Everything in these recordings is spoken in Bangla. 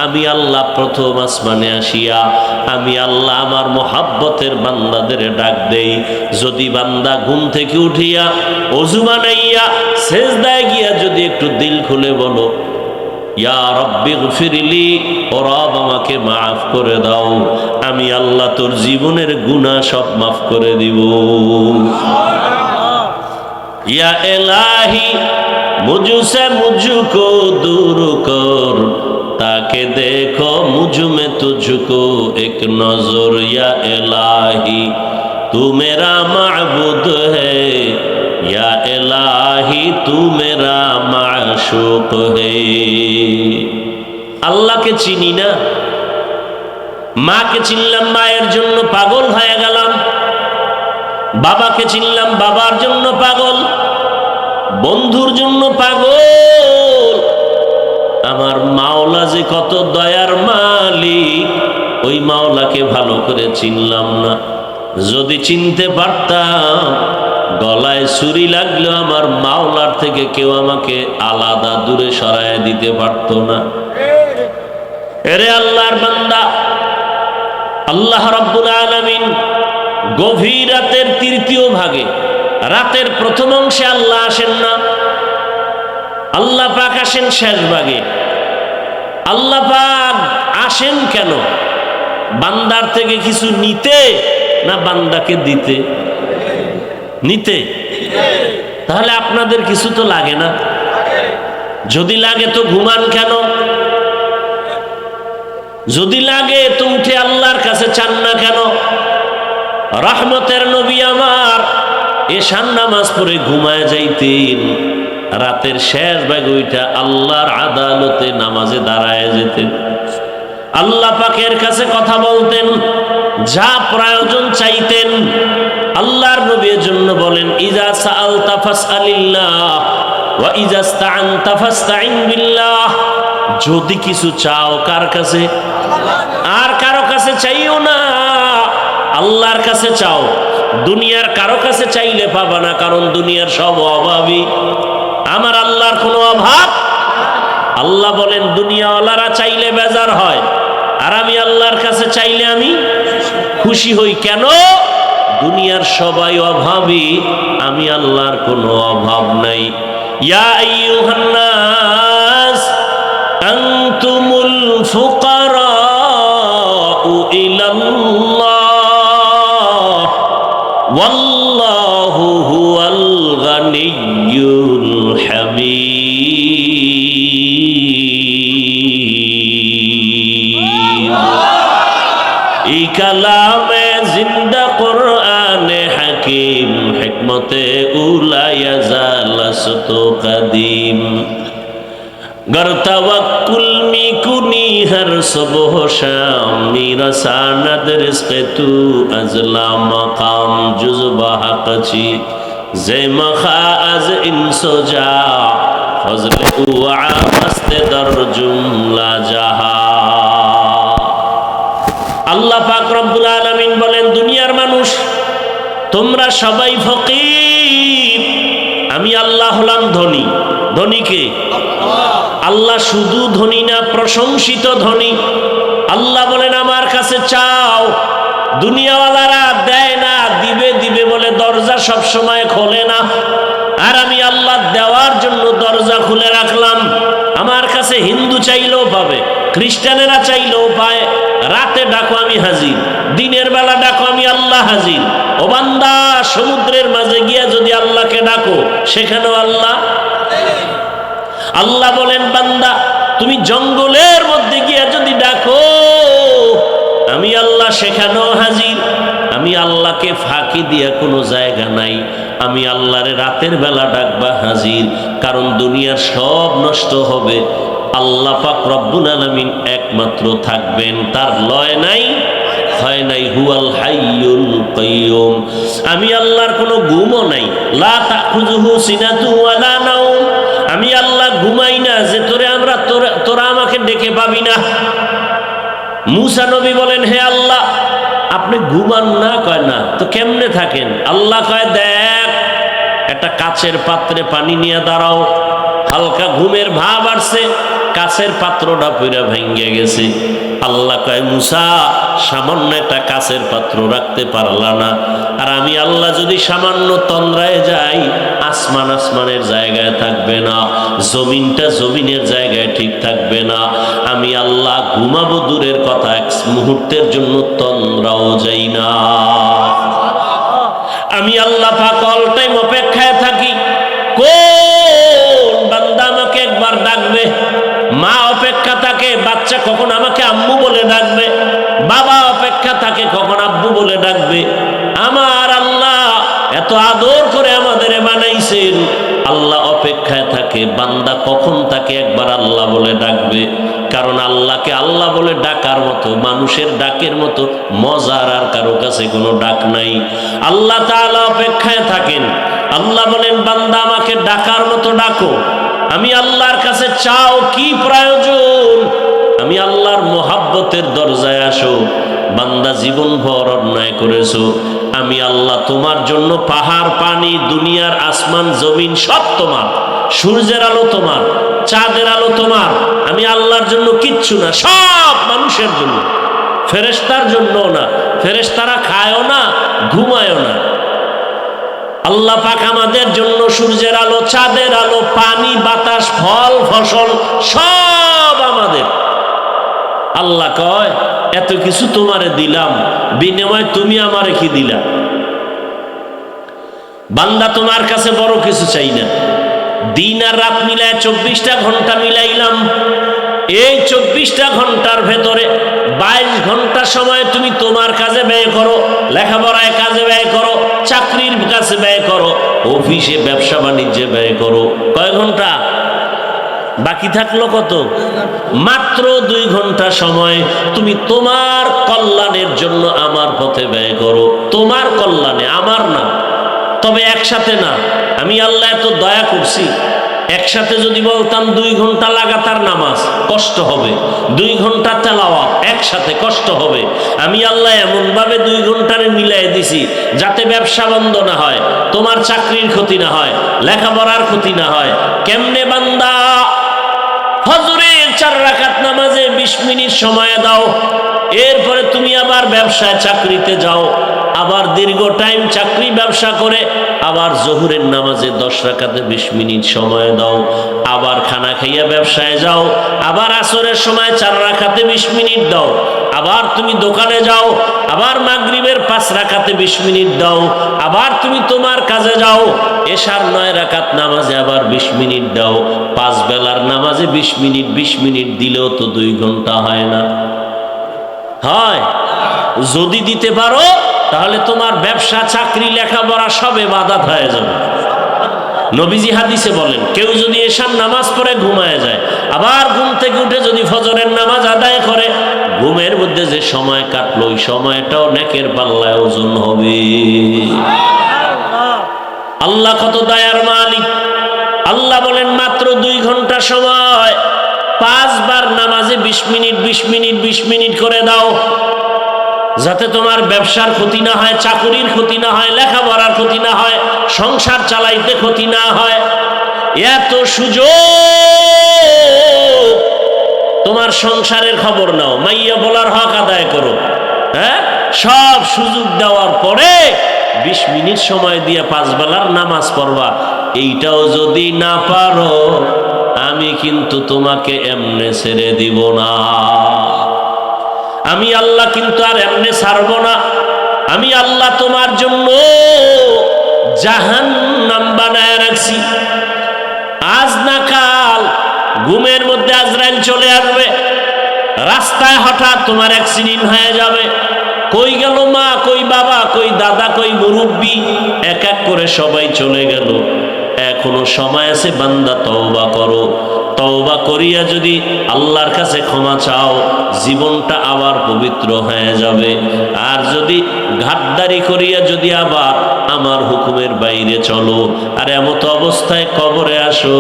আমি আল্লাহ প্রথম আসমানে আসিয়া আমি আল্লাহ আমার মহাব্বতের বান্দাদের ডাক দেই। যদি বান্দা ঘুম থেকে উঠিয়া ওযু বানাইয়া সেজদায় গিয়া যদি একটু দিল খুলে বলো, ইয়া রব্বি গফিরলি, ও রব আমাকে মাফ করে দাও, আমি আল্লাহ তোর জীবনের গুনাহ সব মাফ করে দিব। या इलाही मुझसे मुझको दूर कर, ताकि देखो मुझ में तुझको एक नजर। या इलाही तू मेरा माबूद है, या इलाही तू मेरा माशूक है। अल्लाह के चिनी ना, माँ के चिनलाम माয়ের জন্য পাগল হয়ে গেলাম, বাবাকে চিনলাম বাবার জন্য পাগল, বন্ধুর জন্য পাগল। আমার মাওলা যে কত দয়ার মালিক, ওই মাওলাকে ভালো করে চিনলাম না। যদি চিনতে পারতাম, গলায় ছুরি লাগলেও আমার মাওলার থেকে কেউ আমাকে আলাদা দূরে সরায় দিতে পারতো না। এরে আল্লাহর বান্দা, আল্লাহ রাব্বুল আলামিন গভীর রাতের তৃতীয় ভাগে, রাতের প্রথম অংশে আল্লাহ আসেন না, আল্লাহ পাক আসেন শেষ ভাগে। আল্লাহ পাক আসেন কেন? বান্দার থেকে কিছু নিতে না বান্দাকে দিতে? নিতে। তাহলে আপনাদের কিছু তো লাগে না? যদি লাগে তো ঘুমান কেন? যদি লাগে তো উঠে আল্লাহর কাছে চান না কেন? রহমতের নবী আমার এশার নামাজ পড়ে ঘুমায় যাইতেন, রাতের শেষ ভাগ ওইটা আল্লাহর আদালতে নামাজে দাঁড়ায় যেতেন, আল্লাহ পাকের কাছে কথা বলতেন, যা প্রয়োজন চাইতেন। আল্লাহর নবীর জন্য বলেন, ইজা সাআলতা ফাসআলিল্লাহ ওয়া ইজা ইসতাআনতা ফাসতাইন বিল্লাহ। যদি কিছু চাও কার কাছে? আর কারো কাছে চাইও না, আল্লাহর কাছে চাও। দুনিয়ার কারো কাছে চাইলে পাবা না, কারণ দুনিয়ার সব অভাবী, আমার আল্লাহর কোনো অভাব। আল্লাহ বলেন দুনিয়াওয়ালারা চাইলে বেজার হয়, আর আমি আল্লাহর কাছে চাইলে আমি খুশি হই। কেন? দুনিয়ার সবাই অভাবী, আমি আল্লাহর কোনো অভাব নাই। ইয়া আইয়ুহান নাস আনতুমুল ফুকারাউ ইলাল্লাহ ওয়াল্লাহু হুয়াল গানিয়্যুল হামিদ। এই কালামে জিন্দা কোরআনে হাকিম, হিকমতে উলায়া জালাসতো কাদিম। गर तवक्कुल मी कुनी हर सुबह शाम, मेरा सानद रिज़्क़ तू अज़ला मकाम जुज़्बा हक़ची ज़े मखा अज़ इंसो जा फज़ल उआ मस्त दर जुमला जहा। আল্লাহ পাক রব্বুল আলামিন বলেন, দুনিয়ার মানুষ তোমরা সবাই ফকির, আমি আল্লাহ হলাম ধনী। ধনী কে? আল্লাহ শুধু ধনী না, প্রশংসিত ধনী। আল্লাহ বলেন আমার কাছে চাও। দুনিয়াওয়ালারা দেয় না, দিবে দিবে বলে দরজা সব সময় খোলে না, আর আমি আল্লাহ দেওয়ার জন্য দরজা খুলে রাখলাম। আমার কাছে হিন্দু চাইলেও পাবে, খ্রিস্টানেরা চাইলেও পায়। রাতে ডাকো আমি হাজির, দিনের বেলা ডাকো আমি আল্লাহ হাজির। ও বান্দা, সমুদ্রের মাঝে গিয়া যদি আল্লাহকে ডাকো, সেখানেও আল্লাহ। আল্লাহ বলেন বান্দা, তুমি জঙ্গলের মধ্যে গিয়া যদি ডাকো, আমি আল্লাহ সেখানেও হাজির। আমি আল্লাহকে ফাঁকি দিয়া কোনো জায়গা নাই। আমি আল্লাহরে রাতের বেলা ডাকবা হাজির, কারণ দুনিয়ার সব নষ্ট হবে, আল্লাহ পাক রব্বুল আলামিন একমাত্র থাকবেন, তার লয় নাই হয় নাই। হুয়াল হাইয়ুল কাইয়ুম। আমি আল্লাহর কোনো ঘুমও নাই। লা তাখুযুহু সিনাতু ওয়ালা নাওম। আমি আল্লাহ ঘুমাই না যে তোরা আমাকে ডেকে পাবি না। মুসা নবী বলেন, হে আল্লাহ আপনি ঘুমান না? কয় না তো কেমনে থাকেন? আল্লাহ কয়, দেখ একটা কাচের পাত্রে পানি নিয়ে দাঁড়াও, হালকা ঘুমের ভাব আসছে, কাছের পাত্রটা পুরা ভেঙে গেছে। আল্লাহ কয় মুসা, সামান্য একটা কাছের পাত্র রাখতে পারলা না? আর আমি আল্লাহ যদি সামান্য তন্দ্রায় যাই, আসমান আসমানের জায়গায় থাকবে না, জমিনটা জমিনের জায়গায় ঠিক থাকবে না। আমি আল্লাহ ঘুমাবো দূরের কথা, এক মুহূর্তের জন্য তন্দ্রাও যাই না। আমি আল্লাহ পাক অল টাইম অপেক্ষায় থাকি, কোন বান্দা আমাকে একবার ডাকবে। মা অপেক্ষা থাকে বাচ্চা কখন আমাকে আম্মু বলে ডাকবে, বাবা অপেক্ষা থাকে কখন আব্বু বলে ডাকবে। আমার আল্লাহ এত আদর করে আমাদের বানাইছেন, আল্লাহ অপেক্ষায় থাকে বান্দা কখন তাকে একবার আল্লাহ বলে ডাকবে। কারণ আল্লাহকে আল্লাহ বলে ডাকার মতো, মানুষের ডাকের মতো মজার আর কারো কাছে কোনো ডাক নাই। আল্লাহ তাআলা অপেক্ষায় থাকেন। আল্লাহ বলেন বান্দা আমাকে ডাকার মতো ডাকো। আমি আল্লাহর কাছে চাও কি প্রয়োজন, আমি আল্লাহর মোহাব্বতের দরজায় আসো। বান্দা জীবন ভর অন্যায় করেছো, আমি আল্লাহ তোমার জন্য পাহাড় পানি দুনিয়ার আসমান জমিন সব তোমার, সূর্যের আলো তোমার, চাঁদের আলো তোমার, আমি আল্লাহর জন্য কিচ্ছু না, সব মানুষের জন্য, ফেরেশতার জন্য না। ফেরেশতারা খায়ও না ঘুমায়ও না। আল্লাহ পাক আমাদের জন্য সূর্যের আলো, চাঁদের আলো, পানি বাতাস ফল ফসল সব আমাদের। আল্লাহ কয় এত কিছু তোমারে দিলাম, বিনিময় তুমি আমারে কি দিলা? বান্দা তোমার কাছে বড় কিছু চাই না। দিন আর রাত মিলায় 24টা ঘন্টা মিলাইলাম। এই 24টা ঘন্টার ভেতরে 22 ঘন্টা সময় তুমি তোমার কাজে ব্যয় করো, লেখাপড়ায় কাজে ব্যয় করো, চাকরির কাছে ব্যয় করো, অফিসে ব্যবসা বাণিজ্যে ব্যয় করো। কয় ঘন্টা বাকি থাকলো? কত? মাত্র 2 ঘন্টা সময় তুমি তোমার কল্যাণের জন্য আমার পথে ব্যয় করো। তোমার কল্যাণে, আমার না। তবে একসাথে না। আমি আল্লাহ এত দয়া করছি, একসাথে যদি বলতাম 2 ঘন্টা লাগাতার নামাজ, কষ্ট হবে। 2 ঘন্টা তেলাওয়াত একসাথে, কষ্ট হবে। আমি আল্লাহ এমন ভাবে 2 ঘন্টারে মিলাই দিছি যাতে ব্যবসা বন্ধ না হয়, তোমার চাকরির ক্ষতি না হয়, লেখাপড়ার ক্ষতি না হয়। কেমনে বান্দা? ফজরের 4 রাকাত নামাজে 20 মিনিট সময় দাও, এরপরে তুমি আবার ব্যবসায় চাকরিতে যাও, আবার দীর্ঘ টাইম চাকরি ব্যবসা করে আবার জোহরের নামাজে 10 রাকাতে 20 মিনিট সময় দাও, আবার খানা খাইয়া ব্যবসায় যাও, আবার আসরের সময় 4 রাকাতে 20 মিনিট দাও, আবার তুমি দোকানে যাও, আবার মাগরিবের 5 রাকাতে 20 মিনিট দাও, আবার তুমি তোমার কাজে যাও, এশার 9 রাকাত নামাজে আবার 20 মিনিট দাও। 5 বেলার নামাজে 20 মিনিট 20 মিনিট দিলেও তো 2 ঘন্টা হয় না? হয়। যদি দিতে পারো তাহলে তোমার ব্যবসা চাকরি লেখাপড়া সবে বাধা হয়ে যাবে। নবীজি হাদিসে বলেন, কেউ যদি এশার নামাজ পড়ে ঘুমায় যায়, আবার ঘুম থেকে উঠে যদি ফজরের নামাজ আদায় করে, ঘুমের মধ্যে যে সময় কাটলো ওই সময়টাও নেকের পাল্লায় ওজন হবে। আল্লাহ কত দয়ার মালিক। আল্লাহ বলেন মাত্র 2 ঘন্টা সময় 5 বার নামাজে 20 মিনিট 20 মিনিট 20 মিনিট করে দাও, যাতে তোমার ব্যবসার ক্ষতি না হয়, চাকরির ক্ষতি না হয়, লেখাপড়ার ক্ষতি না হয়, সংসার চালাইতে ক্ষতি না হয়। এত সুযোগ, তোমার সংসারের খবর নাও, মাইয়া বলার হক আদায় করো। হ্যাঁ, সব সুযোগ দেওয়ার পরে 20 মিনিট সময় দিয়ে 5 বেলার নামাজ পড়বা। এইটাও যদি না পারো, আমি কিন্তু তোমাকে এমনে ছেড়ে দিব না। আমি আল্লাহ কিন্তু আর এমনে ছাড়ব না। আমি আল্লাহ তোমার জন্য জাহান্নাম বানায় রাখছি। আজ না কাল ঘুমের মধ্যে আজরাইল চলে আসবে, রাস্তায় হঠাৎ তোমার অ্যাক্সিডেন্ট হয়ে যাবে। কই গেল মা, কই বাবা, কই দাদা, কই মুরব্বি, এক এক করে সবাই চলে গেল। এখনো সময় আছে, বান্দা তওবা করো। তওবা করিয়া যদি আল্লাহর কাছে ক্ষমা চাও, জীবনটা আবার পবিত্র হয়ে যাবে। আর যদি ঘাটদারি করিয়া যদি আবার আমার হুকুমের বাইরে চলো, আর এমত অবস্থায় কবরে আসো,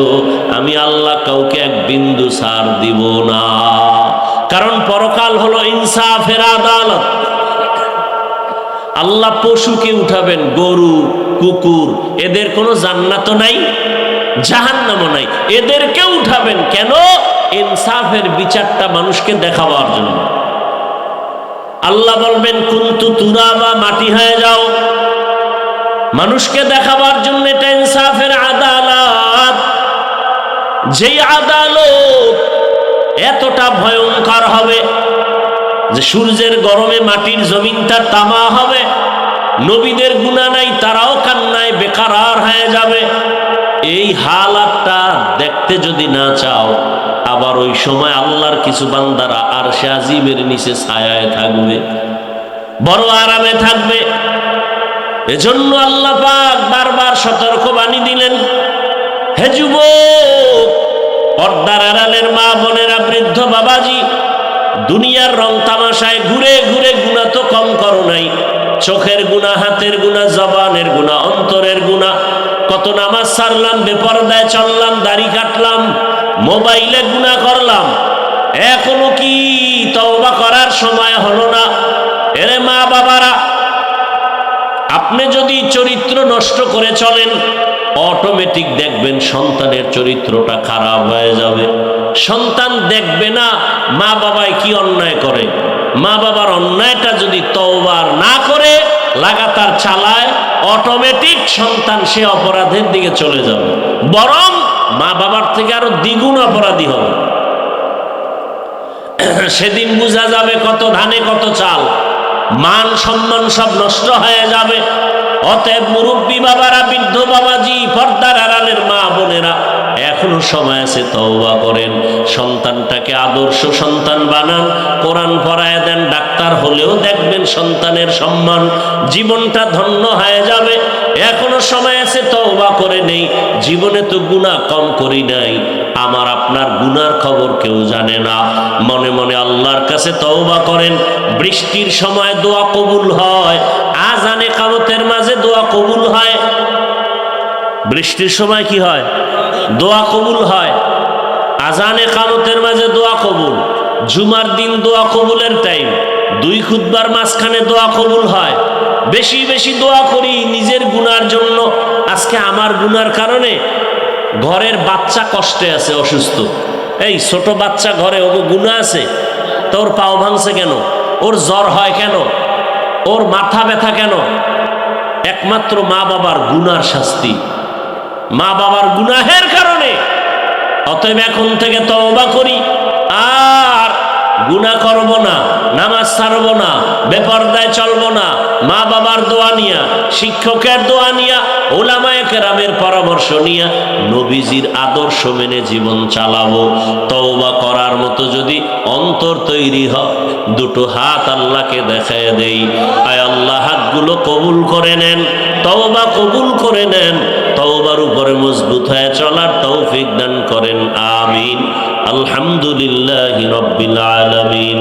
আমি আল্লাহ কাউকে এক বিন্দু ছাড় দিব না। কারণ পরকাল হলো ইনসাফের আদালত। আল্লাহ পশুকে উঠাবেন, গরু কুকুর, এদের কোনো জান্নাতও নাই, জাহান্নামও নাই, এদেরকে উঠাবেন। কেন? ইনসাফের বিচারটা মানুষকে দেখাবার জন্য। আল্লাহ বলবেন কুনতু তুরাবা, মাটি হয়ে যাও, মানুষকে দেখাবার জন্য। এটা ইনসাফের আদালত। যেই আদালত এতটা ভয়ঙ্কর হবে যে সূর্যের গরমে মাটির জমিনটা তামা হবে। নবীদের গুনাহ নাই, তারাও কান্নায় বেকারার হয়ে যাবে। এই হালাতটা দেখতে যদি না চাও, আবার ওই সময় আল্লাহর কিছু বান্দারা আরশে আজিমের নিচে ছায়ায় থাকবে, বড় আরামে থাকবে। এজন্য আল্লাহ পাক বারবার সতর্কবাণী দিলেন, হে যুবক, পর্দার আড়ালের মা বোনেরা, বৃদ্ধ বাবাজি, দুনিয়ার রং তামাশায় ঘুরে ঘুরে গুনাহ তো কম করো নাই। চোখের গুনাহ, হাতের গুনাহ, জবানের গুনাহ, অন্তরের গুনাহ। কত নামাজ ছাড়লাম, বেপরদায় চললাম, দাড়ি কাটলাম, মোবাইলে গুনাহ করলাম, এখনো কি তওবা করার সময় হলো না? এরে মা বাবারা, আপনি যদি চরিত্র নষ্ট করে চলেন, অটোমেটিক দেখবেন সন্তানের চরিত্রটা খারাপ হয়ে যাবে। সন্তান দেখবে না মা বাবায় কি অন্যায় করে। মা বাবার অন্যায়টা যদি তওবা না করে লাগাতার চালায়, অটোমেটিক সন্তান সে অপরাধের দিকে চলে যাবে, বরং মা বাবার থেকে আরো দ্বিগুণ অপরাধী হবে। সেদিন বোঝা যাবে কত ধানে কত চাল, মান সম্মান সব নষ্ট হয়ে যাবে। অতএব মুরব্বী বাবারা, বৃদ্ধ বাবাজি, পর্দার আড়ালের মা বোনেরা, এখনো সময় আছে, তওবা করেন। সন্তানটাকে আদর্শ সন্তান বানান, কোরআন পড়ায় দেন। ডাক্তার হলেও দেখবেন সন্তানের সম্মান, জীবনটা ধন্য হয়ে যাবে। এখনো সময় আছে, তওবা করে নেই। জীবনে তো গুনাহ কম করি নাই, আমার আপনার গুনার খবর কেউ জানে না। মনে মনে আল্লাহর কাছে তওবা করেন। বৃষ্টির সময় দোয়া কবুল হয়, আযান ইকামতের মাঝে দোয়া কবুল হয়। বৃষ্টির সময় কি হয়? দোয়া কবুল হয়। আযান ইকামতের মাঝে দোয়া কবুল। জুমার দিন দোয়া কবুলের টাইম। দুই খুতবার মাঝখানে দোয়া কবুল হয়। বেশি বেশি দোয়া করি নিজের গুনার জন্য। আজকে আমার গুনার কারণে ঘরের বাচ্চা কষ্টে আছে, অসুস্থ। এই ছোট বাচ্চা ঘরে, ওগো গুনাহ আছে, তোর পাও ভাঙছে কেন? ওর জ্বর হয় কেন? ওর মাথা ব্যথা কেন? একমাত্র মা বাবার গুনার শাস্তি, মা বাবার গুনাহের কারণে। অতএব এখন থেকে তওবা করি, আর গুনাহ করব না, নামাজ ছাড়ব না, বেপরদায় চলব না। মা বাবার দোয়া নিয়া, শিক্ষকের দোয়া নিয়া, উলামায়ে কেরামের পরামর্শ নিয়া, নবীজির আদর্শ মেনে জীবন চালাবো। তওবা করার মতো যদি অন্তর তৈরি হয়, দুটো হাত আল্লাহকে দেখায় দেই, আয় আল্লাহ হাতগুলো কবুল করে নেন, তওবা কবুল করে নেন। তওবার উপরে মজবুত হয়ে চলার তৌফিক দান করেন, আমিন। আলহামদুলিল্লাহি রাব্বিল আলামিন।